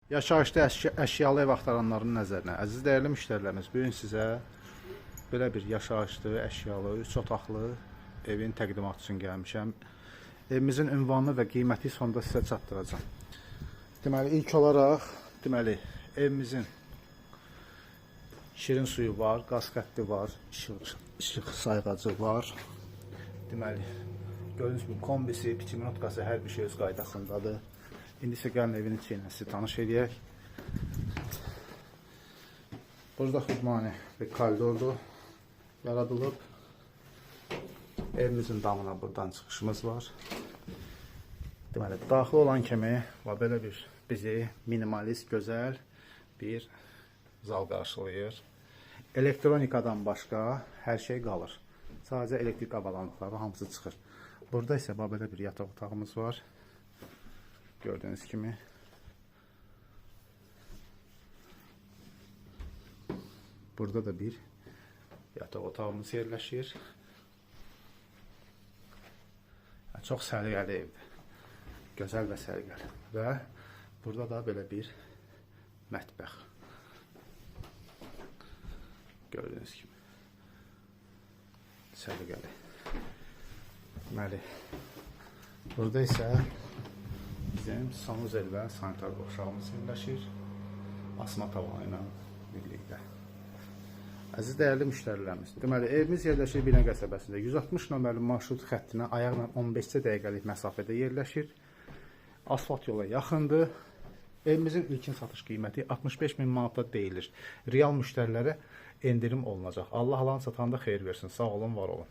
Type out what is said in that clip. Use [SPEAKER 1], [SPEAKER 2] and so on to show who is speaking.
[SPEAKER 1] Yaşayışda əşyalı ev axtaranların nəzərinə. Əziz dəyərli müştərilərimiz, bu gün sizə belə bir yaşayışlı, əşyalı, 3 otaqlı evin təqdimatı üçün gəlmişəm. Evimizin ünvanını və qiyməti sonunda sizə çatdıracağam. Deməli, ilk olaraq, evimizin şirin suyu var, qaz xətti var, işıq sayğacı var. Deməli, gördüyünüz gibi kombisi, piçiminotkası, hər bir şey öz qaydasındadır. İndi isə gəlin evin içi ilə sizi tanış edək. Burada xudmani bir koridordur yaradılıb. Evimizin damına buradan çıxışımız var. Deməli, daxil olan kimi belə bir bizi minimalist, gözəl bir zal qarşılayır. Elektronikadan başqa hər şey qalır. Sadəcə elektrik avadanlıqları hamısı çıxır. Burada isə belə bir yataq otağımız var. Gördüğünüz kimi. Burada da bir yataq otağımız yerləşir. Çox səliqəli evdir. Gözəl və səliqəli. Və burada da belə bir mətbəx. Gördüğünüz kimi. Səliqəli. Deməli, burada isə bizim sanuzel və sanitar qovşağımız yerləşir. Asma tavanı ilə birlikdə. Əziz dəyərli müştərilərimiz, deməli, evimiz yerləşir Binə qəsəbəsində. 160 nömrəli marşrut xəttinə ayaqla 15 dəqiqəlik məsafədə yerləşir. Asfalt yola yaxındır. Evimizin ilkin satış qiyməti 65.000 manata deyilir. Real müştərilərə endirim olunacaq. Allah alan satanda xeyir versin. Sağ olun, var olun.